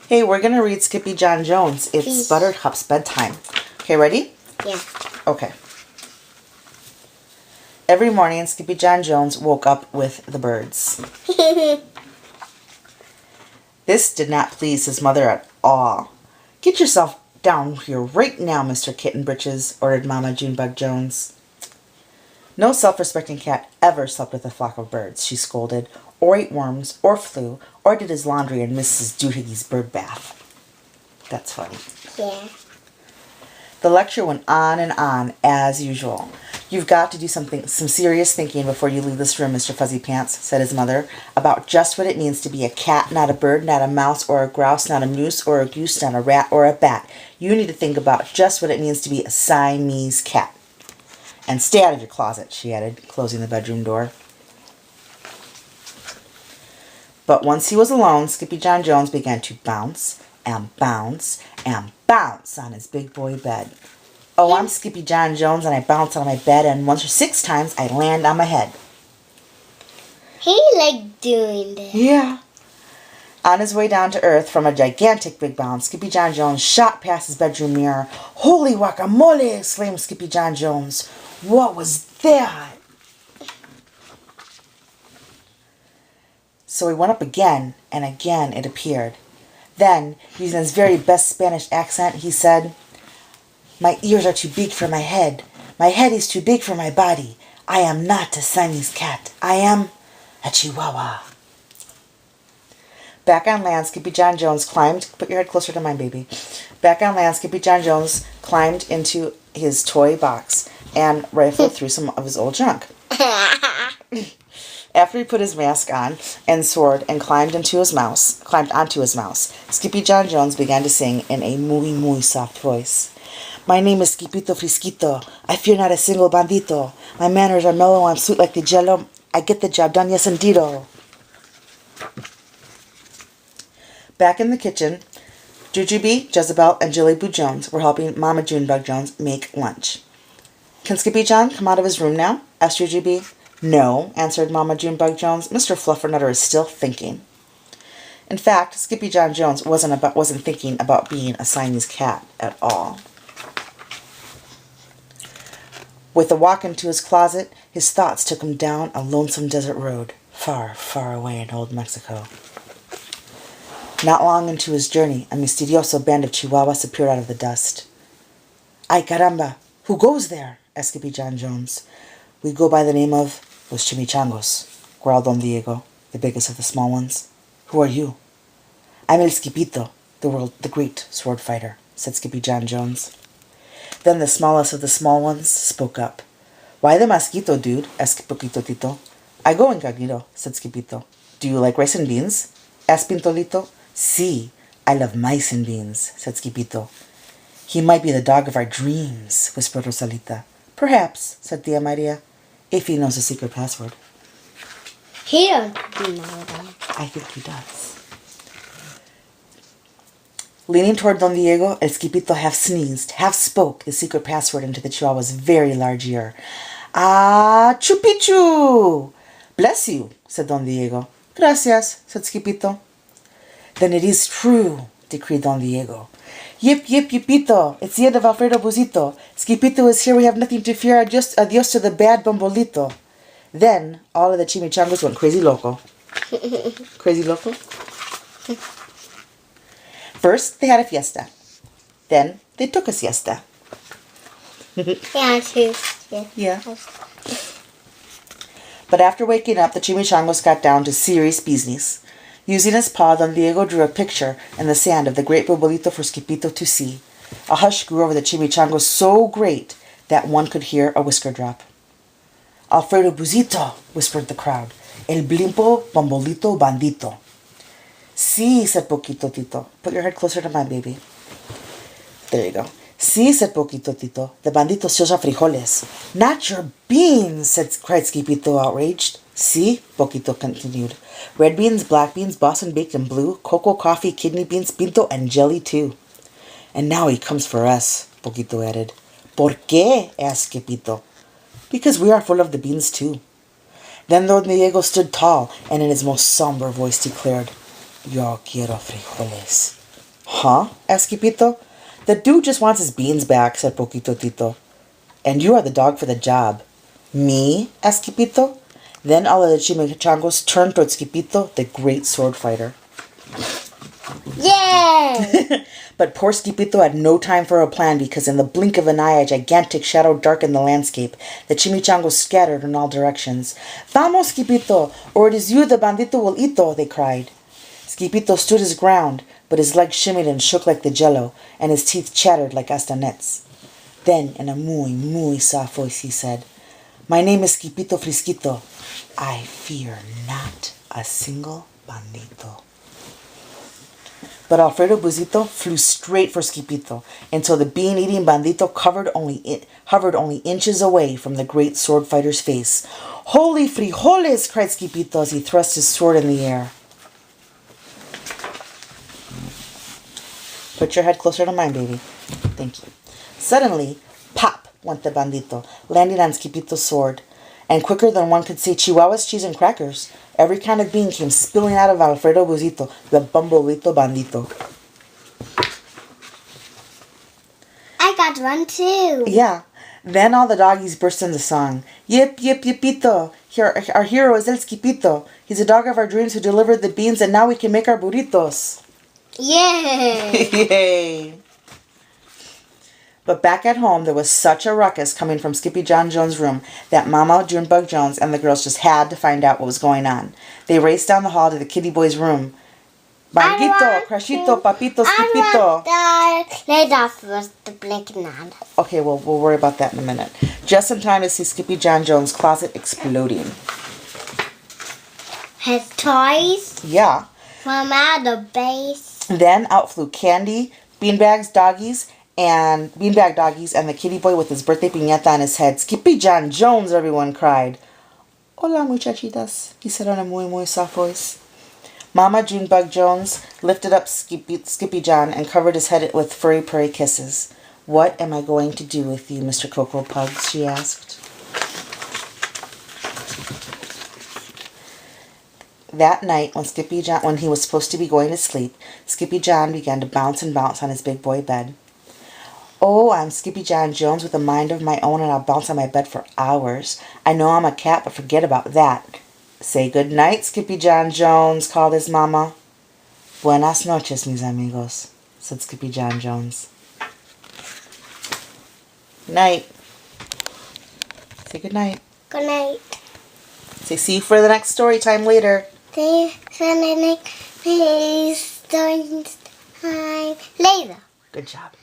Hey, we're going to read Skippyjon Jones. It's Please. Buttercup's bedtime. Okay, ready? Yeah. Okay. Every morning, Skippyjon Jones woke up with the birds. This did not please his mother at all. Get yourself down here right now, Mr. Kitten Britches, ordered Mama Junebug Jones. No self-respecting cat ever slept with a flock of birds, she scolded, or ate worms, or flew, or did his laundry in Mrs. Doohiggy's bird bath. That's funny. Yeah. The lecture went on, as usual. You've got to do some serious thinking before you leave this room, Mr. Fuzzy Pants, said his mother, about just what it means to be a cat, not a bird, not a mouse, or a grouse, not a moose, or a goose, not a rat, or a bat. You need to think about just what it means to be a Siamese cat. And stay out of your closet, she added, closing the bedroom door. But once he was alone, Skippyjon Jones began to bounce and bounce and bounce on his big boy bed. Oh, I'm Skippyjon Jones, and I bounce on my bed, and once or 6 times I land on my head. He liked doing that. Yeah. On his way down to earth from a gigantic big bounce, Skippyjon Jones shot past his bedroom mirror. Holy guacamole! Exclaimed Skippyjon Jones. What was that? So he went up again, and again it appeared. Then, using his very best Spanish accent, he said, My ears are too big for my head. My head is too big for my body. I am not a Siamese cat. I am a Chihuahua. Back on land, Skippyjon Jones climbed... Put your head closer to mine, baby. Back on land, Skippyjon Jones climbed into his toy box and rifled through some of his old junk. After he put his mask on and sword and climbed onto his mouse, Skippyjon Jones began to sing in a muy soft voice. My name is Skippito Frisquito. I fear not a single bandito. My manners are mellow, I'm sweet like the jello. I get the job done, yes indeedo. Back in the kitchen, Jujubee, Jezebel, and Jillyboo Jones were helping Mama Junebug Jones make lunch. Can Skippyjon come out of his room now? Asked Jujubee. No, answered Mama Junebug Jones. Mr. Fluffernutter is still thinking. In fact, Skippyjon Jones wasn't thinking about being a Siamese cat at all. With a walk into his closet, his thoughts took him down a lonesome desert road, far, far away in old Mexico. Not long into his journey, a misterioso band of Chihuahuas appeared out of the dust. Ay caramba, who goes there? Asked Skippyjon Jones. We go by the name of Los Chimichangos, growled Don Diego, the biggest of the small ones. Who are you? I'm El Skippito, the great sword fighter, said Skippyjon Jones. Then the smallest of the small ones spoke up. Why the mosquito, dude? Asked Poquito Tito. I go incognito, said Skippito. Do you like rice and beans? Asked Pintolito. Si, I love mice and beans, said Skippito. He might be the dog of our dreams, whispered Rosalita. Perhaps, said Tia Maria, if he knows the secret password. He don't know that. I think he does. Leaning toward Don Diego, El Skippito half sneezed, half spoke the secret password into the Chihuahua's very large ear. Ah, chupichu! Bless you, said Don Diego. Gracias, said Skippito. Then it is true, decreed Don Diego. Yip, yip, yipito, it's the end of Alfredo Buzito. Skippito is here, we have nothing to fear, adios to the bad Bombolito. Then, all of the chimichangos went crazy loco. Crazy loco? First, they had a fiesta. Then, they took a siesta. Yeah, too. Yeah. But after waking up, the chimichangos got down to serious business. Using his paw, Don Diego drew a picture in the sand of the great Bombolito for Skippito to see. A hush grew over the chimichangos so great that one could hear a whisker drop. Alfredo Buzito, whispered the crowd. El blimpo Bombolito bandito. Si, said Poquito Tito. Put your head closer to my baby. There you go. Si, said Poquito Tito. The bandito sells frijoles. Not your beans, cried Skippito, outraged. Si, Poquito continued. Red beans, black beans, Boston baked and blue, cocoa, coffee, kidney beans, pinto, and jelly too. And now he comes for us, Poquito added. ¿Por qué? Asked Skippito. Because we are full of the beans too. Then Don Diego stood tall and in his most somber voice declared, Yo quiero frijoles. Huh? asked Skippito. The dude just wants his beans back, said Poquito Tito. And you are the dog for the job. Me? asked Skippito. Then all of the chimichangos turned towards Skippito, the great sword fighter. Yay! But poor Skippito had no time for a plan because in the blink of an eye a gigantic shadow darkened the landscape. The chimichangos scattered in all directions. Vamos, Skippito, or it is you the bandito will ito, they cried. Skippito stood his ground, but his legs shimmied and shook like the jello, and his teeth chattered like castanets. Then, in a muy soft voice, he said, My name is Skippito Frisquito. I fear not a single bandito. But Alfredo Busito flew straight for Skippito until the bean-eating bandito hovered only inches away from the great sword fighter's face. Holy frijoles! Cried Skippito as he thrust his sword in the air. Put your head closer to mine, baby. Thank you. Suddenly, pop went the bandito, landing on Skippito's sword. And quicker than one could say chihuahuas, cheese, and crackers, every kind of bean came spilling out of Alfredo Busito, the bumbleito bandito. I got one too. Yeah. Then all the doggies burst into song. Yip, yip, yipito. Our hero is El Skippito. He's a dog of our dreams who delivered the beans, and now we can make our burritos. Yay! Yay! But back at home, there was such a ruckus coming from Skippyjon Jones' room that Mama, Junebug Jones, and the girls just had to find out what was going on. They raced down the hall to the kitty boy's room. Banguito, Crashito, Papito, Skippito. I want the lid off with the blinking on. Okay, well, we'll worry about that in a minute. Just in time to see Skippyjon Jones' closet exploding. His toys Yeah. from outer base. Then out flew Candy, Beanbag Doggies, and the kitty boy with his birthday piñata on his head. Skippyjon Jones, everyone cried. Hola, muchachitas, he said on a muy soft voice. Mama Junebug Jones lifted up Skippyjon and covered his head with furry purry kisses. What am I going to do with you, Mr. Cocoa Pugs? She asked. That night, when he was supposed to be going to sleep, Skippyjon began to bounce and bounce on his big boy bed. Oh, I'm Skippyjon Jones with a mind of my own, and I'll bounce on my bed for hours. I know I'm a cat, but forget about that. Say good night, Skippyjon Jones, called his mama. Buenas noches, mis amigos, said Skippyjon Jones. Night. Say good night. Good night. Say see you for the next story time later. See you for the next story time later. Good job.